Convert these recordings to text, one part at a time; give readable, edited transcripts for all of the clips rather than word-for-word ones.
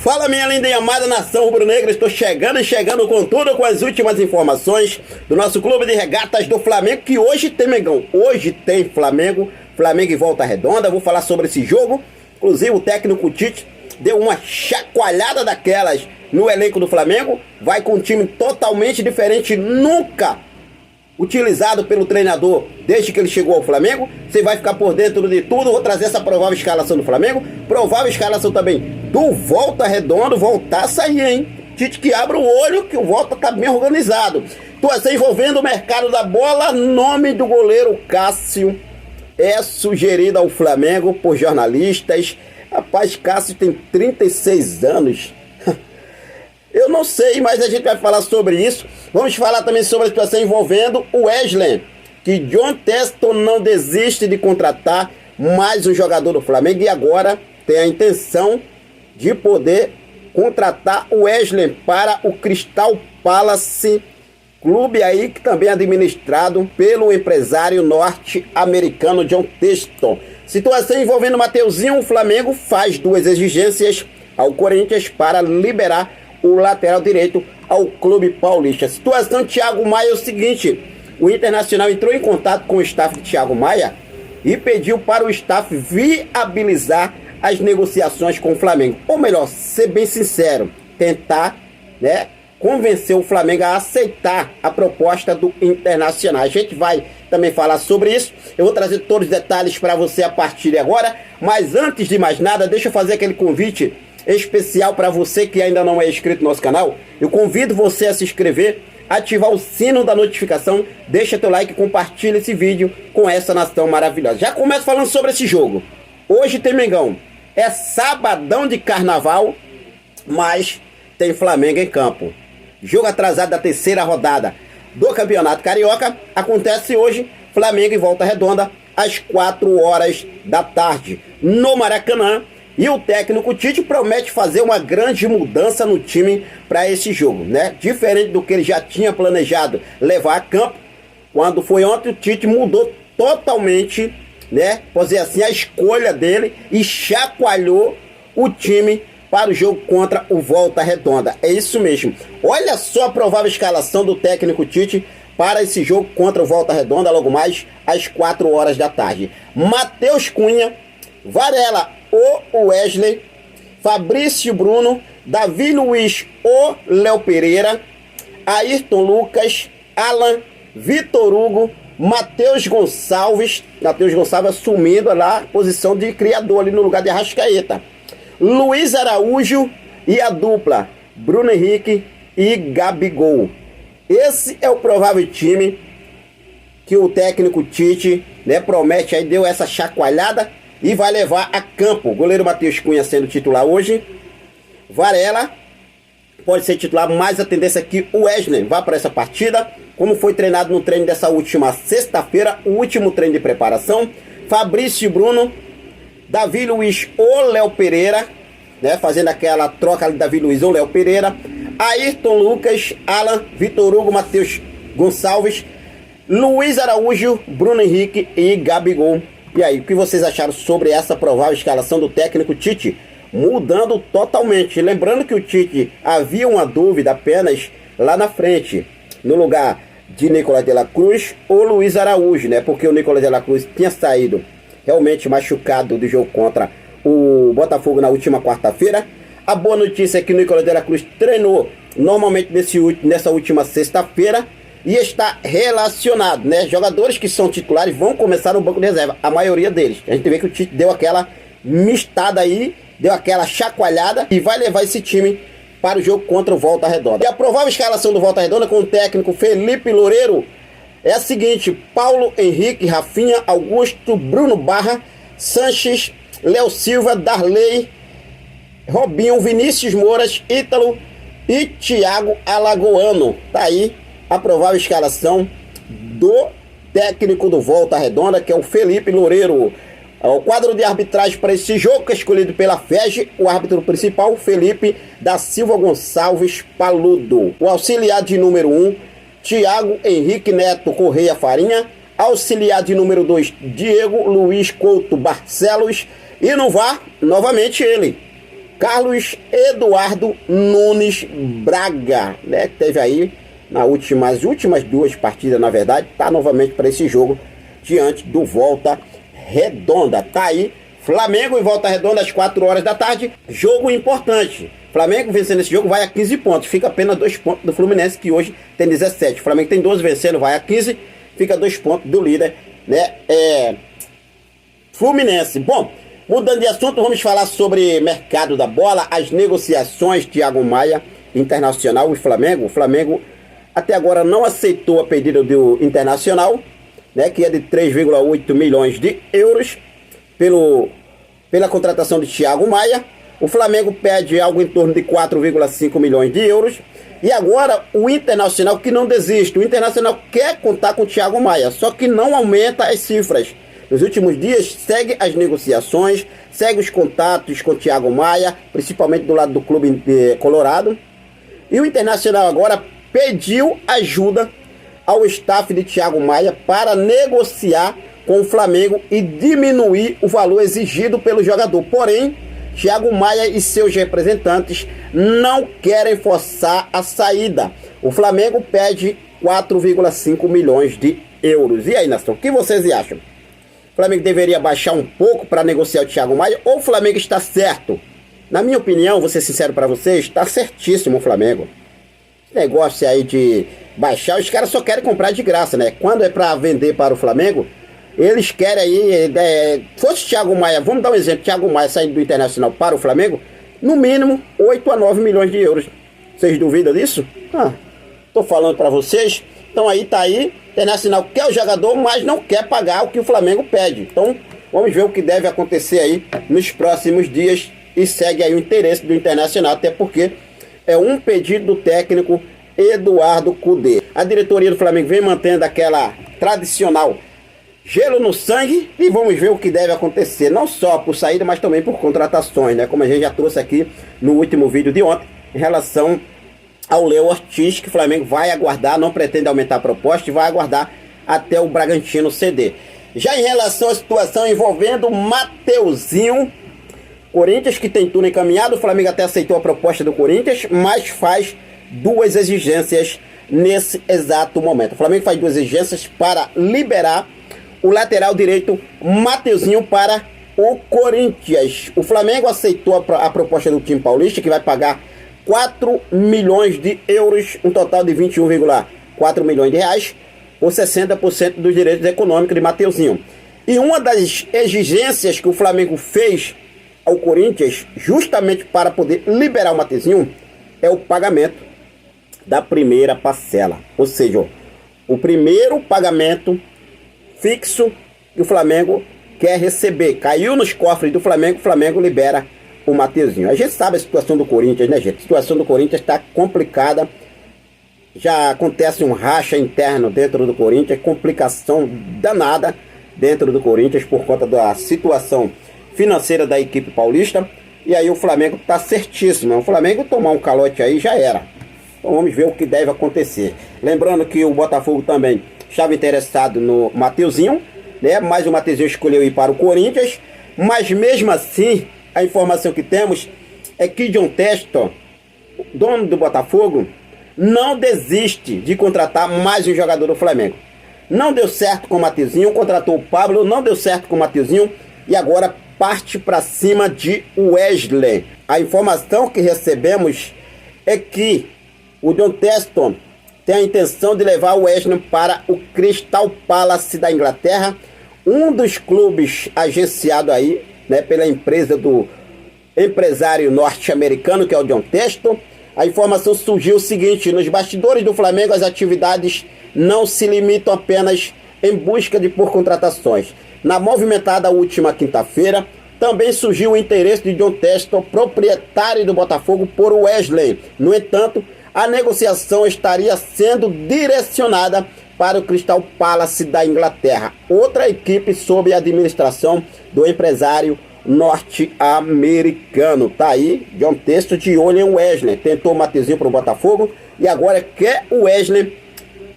Fala, minha linda e amada nação rubro-negra, estou chegando com tudo, com as últimas informações do nosso clube de regatas do Flamengo, que hoje tem Mengão, hoje tem Flamengo e Volta Redonda. Vou falar sobre esse jogo. Inclusive o técnico Tite deu uma chacoalhada daquelas no elenco do Flamengo, vai com um time totalmente diferente, nunca utilizado pelo treinador desde que ele chegou ao Flamengo. Você vai ficar por dentro de tudo. Vou trazer essa provável escalação do Flamengo, provável escalação também do Volta Redonda. Voltar a sair, hein? Tite que abre o olho que o Volta tá bem organizado. Situação envolvendo o mercado da bola. Nome do goleiro Cássio é sugerido ao Flamengo por jornalistas. Rapaz, Cássio tem 36 anos. Eu não sei, mas a gente vai falar sobre isso. Vamos falar também sobre a situação envolvendo o Wesley, que John Textor não desiste de contratar mais um jogador do Flamengo e agora tem a intenção de poder contratar o Wesley para o Crystal Palace, clube aí que também é administrado pelo empresário norte-americano John Textor. Situação envolvendo o Mateuzinho. O Flamengo faz duas exigências ao Corinthians para liberar o lateral direito ao clube paulista. Situação Thiago Maia é o seguinte: o Internacional entrou em contato com o staff de Thiago Maia e pediu para o staff viabilizar as negociações com o Flamengo. Ou melhor, ser bem sincero, tentar, convencer o Flamengo a aceitar a proposta do Internacional. A gente vai também falar sobre isso. Eu vou trazer todos os detalhes para você a partir de agora. Mas antes de mais nada, deixa eu fazer aquele convite especial para você que ainda não é inscrito no nosso canal. Eu convido você a se inscrever, ativar o sino da notificação, deixa teu like e compartilha esse vídeo com essa nação maravilhosa. Já começo falando sobre esse jogo. Hoje tem Mengão. É sabadão de carnaval, mas tem Flamengo em campo. Jogo atrasado da terceira rodada do Campeonato Carioca acontece hoje. Flamengo e Volta Redonda às 4 horas da tarde no Maracanã. E o técnico Tite promete fazer uma grande mudança no time para esse jogo, Diferente do que ele já tinha planejado levar a campo. Quando foi ontem, o Tite mudou totalmente, Pode dizer assim, a escolha dele e chacoalhou o time para o jogo contra o Volta Redonda. É isso mesmo. Olha só a provável escalação do técnico Tite para esse jogo contra o Volta Redonda, logo mais às 4 horas da tarde. Matheus Cunha, Varela, o Wesley, Fabrício Bruno, Davi Luiz, o Léo Pereira, Ayrton Lucas, Alan, Vitor Hugo, Matheus Gonçalves assumindo lá a posição de criador ali no lugar de Arrascaeta, Luiz Araújo e a dupla Bruno Henrique e Gabigol. Esse é o provável time que o técnico Tite promete, aí deu essa chacoalhada e vai levar a campo. O goleiro Matheus Cunha sendo titular hoje. Varela pode ser titular, mas a tendência é que o Wesley vá para essa partida, como foi treinado no treino dessa última sexta-feira, o último treino de preparação. Fabrício Bruno, Davi Luiz ou Léo Pereira, fazendo aquela troca ali, Davi Luiz ou Léo Pereira, Ayrton Lucas, Alan, Vitor Hugo, Matheus Gonçalves, Luiz Araújo, Bruno Henrique e Gabigol. E aí, o que vocês acharam sobre essa provável escalação do técnico Tite? Mudando totalmente. Lembrando que o Tite havia uma dúvida apenas lá na frente, no lugar de Nicolás de la Cruz ou Luiz Araújo, Porque o Nicolás de la Cruz tinha saído realmente machucado do jogo contra o Botafogo na última quarta-feira. A boa notícia é que o Nicolás de la Cruz treinou normalmente nessa última sexta-feira e está relacionado, Jogadores que são titulares vão começar no banco de reserva, a maioria deles. A gente vê que o Tite deu aquela mistada aí, deu aquela chacoalhada e vai levar esse time para o jogo contra o Volta Redonda. E a provável escalação do Volta Redonda com o técnico Felipe Loureiro é a seguinte: Paulo Henrique, Rafinha, Augusto, Bruno Barra, Sanches, Léo Silva, Darley, Robinho, Vinícius Moras, Ítalo e Thiago Alagoano. Tá aí a provável escalação do técnico do Volta Redonda, que é o Felipe Loureiro. O quadro de arbitragem para esse jogo, que é escolhido pela FEG, o árbitro principal, Felipe da Silva Gonçalves Paludo. O auxiliar de número 1, Thiago Henrique Neto Correia Farinha. Auxiliar de número 2, Diego Luiz Couto Barcelos. E no VAR, novamente ele, Carlos Eduardo Nunes Braga, né? Teve aí as últimas duas partidas, na verdade, tá novamente para esse jogo diante do Volta Redonda. Tá aí Flamengo e Volta Redonda às 4 horas da tarde, jogo importante. Flamengo vencendo esse jogo vai a 15 pontos, fica apenas 2 pontos do Fluminense, que hoje tem 17. O Flamengo tem 12 vencendo, vai a 15, fica 2 pontos do líder, né? Fluminense. Bom, mudando de assunto, vamos falar sobre mercado da bola, as negociações. Thiago Maia, Internacional e Flamengo. O Flamengo até agora não aceitou a pedida do Internacional, né, que é de 3,8 milhões de euros pela contratação de Thiago Maia. O Flamengo pede algo em torno de 4,5 milhões de euros. E agora o Internacional, que não desiste, o Internacional quer contar com o Thiago Maia, só que não aumenta as cifras. Nos últimos dias segue as negociações, segue os contatos com o Thiago Maia, principalmente do lado do clube colorado. E o Internacional agora pediu ajuda ao staff de Thiago Maia para negociar com o Flamengo e diminuir o valor exigido pelo jogador. Porém, Thiago Maia e seus representantes não querem forçar a saída. O Flamengo pede 4,5 milhões de euros. E aí, nação, o que vocês acham? O Flamengo deveria baixar um pouco para negociar o Thiago Maia ou o Flamengo está certo? Na minha opinião, vou ser sincero para vocês, está certíssimo o Flamengo. Esse negócio aí de baixar, os caras só querem comprar de graça, né? Quando é para vender para o Flamengo, eles querem aí, fosse Thiago Maia, vamos dar um exemplo, Thiago Maia saindo do Internacional para o Flamengo, no mínimo 8 a 9 milhões de euros. Vocês duvidam disso? Tô falando para vocês. Então aí tá aí, Internacional quer o jogador, mas não quer pagar o que o Flamengo pede. Então vamos ver o que deve acontecer aí nos próximos dias e segue aí o interesse do Internacional, até porque é um pedido do técnico Eduardo Cudê. A diretoria do Flamengo vem mantendo aquela tradicional gelo no sangue e vamos ver o que deve acontecer, não só por saída, mas também por contratações, né? Como a gente já trouxe aqui no último vídeo de ontem, em relação ao Léo Ortiz, que o Flamengo vai aguardar, não pretende aumentar a proposta e vai aguardar até o Bragantino ceder. Já em relação à situação envolvendo Mateuzinho, Corinthians que tem tudo encaminhado, o Flamengo até aceitou a proposta do Corinthians, mas faz duas exigências nesse exato momento. O Flamengo faz duas exigências para liberar o lateral direito Mateuzinho para o Corinthians. O Flamengo aceitou a proposta do time paulista, que vai pagar 4 milhões de euros, um total de 21,4 milhões de reais, por 60% dos direitos econômicos de Mateuzinho. E uma das exigências que o Flamengo fez ao Corinthians, justamente para poder liberar o Mateuzinho, é o pagamento da primeira parcela. Ou seja, o primeiro pagamento fixo que o Flamengo quer receber. Caiu nos cofres do Flamengo, o Flamengo libera o Mateuzinho. A gente sabe a situação do Corinthians, né, gente? A situação do Corinthians está complicada. Já acontece um racha interno dentro do Corinthians, complicação danada dentro do Corinthians por conta da situação financeira da equipe paulista. E aí o Flamengo está certíssimo. O Flamengo tomar um calote aí já era. Então vamos ver o que deve acontecer. Lembrando que o Botafogo também estava interessado no Mateuzinho, né? Mas o Mateuzinho escolheu ir para o Corinthians. Mas mesmo assim, a informação que temos é que John Textor, dono do Botafogo, não desiste de contratar mais um jogador do Flamengo. Não deu certo com o Mateuzinho, contratou o Pablo, não deu certo com o Mateuzinho e agora parte para cima de Wesley. A informação que recebemos é que o John Textor tem a intenção de levar o Wesley para o Crystal Palace da Inglaterra, um dos clubes agenciado aí, né, pela empresa do empresário norte-americano, que é o John Textor. A informação surgiu o seguinte: nos bastidores do Flamengo as atividades não se limitam apenas em busca de por contratações. Na movimentada última quinta-feira, também surgiu o interesse de John Textor, proprietário do Botafogo, por Wesley. No entanto, a negociação estaria sendo direcionada para o Crystal Palace da Inglaterra, outra equipe sob a administração do empresário norte-americano. Tá aí, John Textor de olho em Wesley. Tentou o Mateuzinho para o Botafogo e agora quer o Wesley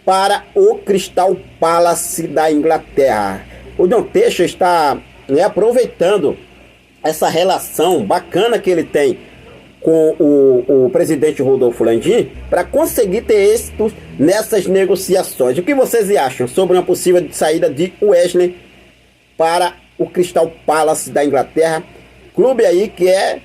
para o Crystal Palace da Inglaterra. O John Textor está, né, aproveitando essa relação bacana que ele tem com o presidente Rodolfo Landim para conseguir ter êxito nessas negociações. O que vocês acham sobre uma possível saída de Wesley para o Crystal Palace da Inglaterra, clube aí que é,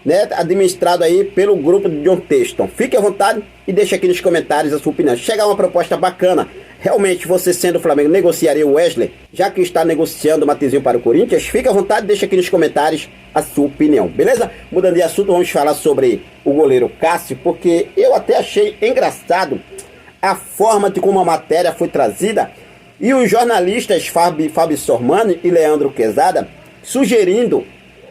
né, administrado aí pelo grupo de John Texton? Fique à vontade e deixe aqui nos comentários a sua opinião. Chega uma proposta bacana. Realmente, você sendo o Flamengo, negociaria o Wesley, já que está negociando o Matheusinho para o Corinthians? Fique à vontade, deixa aqui nos comentários a sua opinião, beleza? Mudando de assunto, vamos falar sobre o goleiro Cássio, porque eu até achei engraçado a forma de como a matéria foi trazida, e os jornalistas Fábio Sormani e Leandro Quezada sugerindo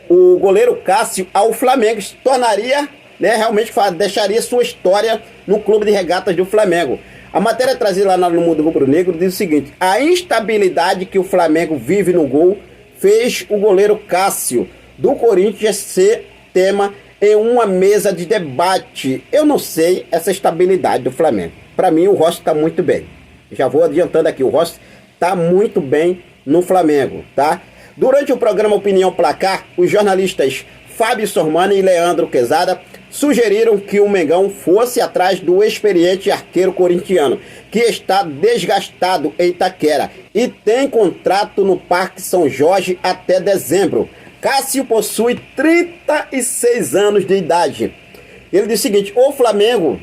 o goleiro Cássio ao Flamengo. Se tornaria, né, realmente deixaria sua história no clube de regatas do Flamengo. A matéria trazida lá no Mundo Rubro-Negro diz o seguinte: a instabilidade que o Flamengo vive no gol fez o goleiro Cássio do Corinthians ser tema em uma mesa de debate. Eu não sei essa estabilidade do Flamengo. Para mim, o Rossi está muito bem. Já vou adiantando aqui, o Rossi está muito bem no Flamengo, tá? Durante o programa Opinião Placar, os jornalistas Fábio Sormani e Leandro Quezada sugeriram que o Mengão fosse atrás do experiente arqueiro corintiano, que está desgastado em Itaquera e tem contrato no Parque São Jorge até dezembro. Cássio possui 36 anos de idade. Ele diz o seguinte: o Flamengo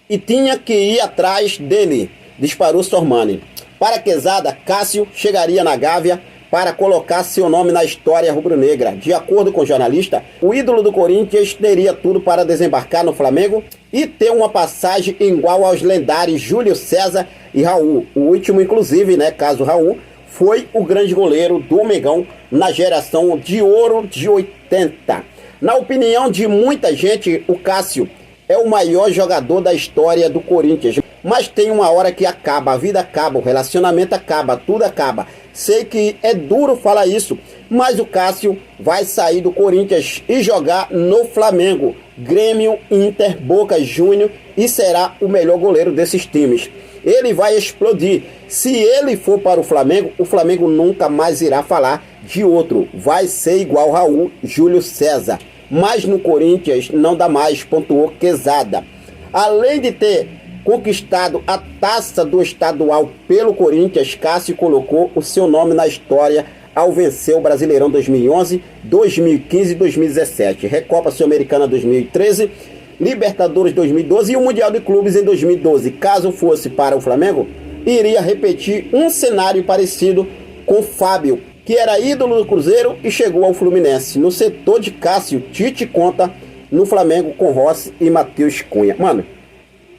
e tinha que ir atrás dele, disparou Sormani. Para Quezada, Cássio chegaria na Gávea para colocar seu nome na história rubro-negra. De acordo com o jornalista, o ídolo do Corinthians teria tudo para desembarcar no Flamengo e ter uma passagem igual aos lendários Júlio César e Raul. O último, inclusive, né, caso Raul, foi o grande goleiro do Mengão na geração de ouro de 80. Na opinião de muita gente, o Cássio é o maior jogador da história do Corinthians. Mas tem uma hora que acaba, a vida acaba, o relacionamento acaba, tudo acaba. Sei que é duro falar isso, mas o Cássio vai sair do Corinthians e jogar no Flamengo, Grêmio, Inter, Boca Júnior, e será o melhor goleiro desses times. Ele vai explodir. Se ele for para o Flamengo nunca mais irá falar de outro. Vai ser igual Raul, Júlio César. Mas no Corinthians não dá mais, pontuou Quezada. Além de ter conquistado a taça do estadual pelo Corinthians, Cássio colocou o seu nome na história ao vencer o Brasileirão 2011, 2015 e 2017, Recopa Sul-Americana 2013, Libertadores 2012 e o Mundial de Clubes em 2012. Caso fosse para o Flamengo, iria repetir um cenário parecido com Fábio, que era ídolo do Cruzeiro e chegou ao Fluminense. No setor de Cássio, Tite conta no Flamengo com Rossi e Matheus Cunha. Mano,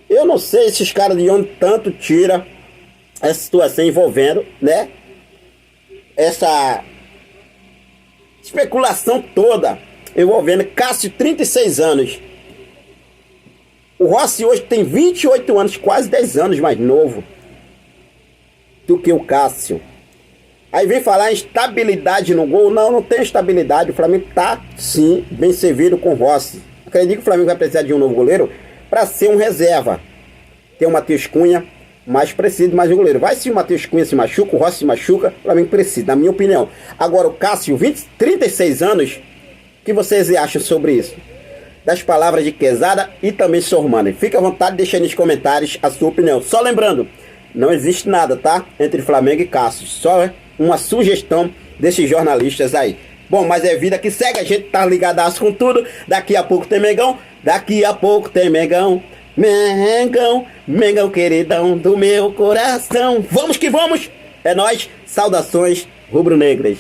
eu não sei esses caras de onde tanto tira essa situação envolvendo, né, essa especulação toda envolvendo Cássio, 36 anos. O Rossi hoje tem 28 anos, quase 10 anos mais novo do que o Cássio. Aí vem falar em estabilidade no gol. Não, não tem estabilidade. O Flamengo tá, sim, bem servido com o Rossi. Acredito que o Flamengo vai precisar de um novo goleiro para ser um reserva. Tem o Matheus Cunha, mas precisa de mais um goleiro. Vai se o Matheus Cunha se machuca, o Rossi se machuca, o Flamengo precisa, na minha opinião. Agora o Cássio, 36 anos, o que vocês acham sobre isso? Das palavras de Quezada e também Sormani. Fique à vontade, deixe aí nos comentários a sua opinião. Só lembrando, não existe nada, tá? Entre Flamengo e Cássio. Só uma sugestão desses jornalistas aí. Bom, mas é vida que segue, a gente tá ligadaço com tudo. Daqui a pouco tem Mengão, daqui a pouco tem Mengão. Mengão, Mengão queridão do meu coração. Vamos que vamos! É nóis, saudações rubro-negras.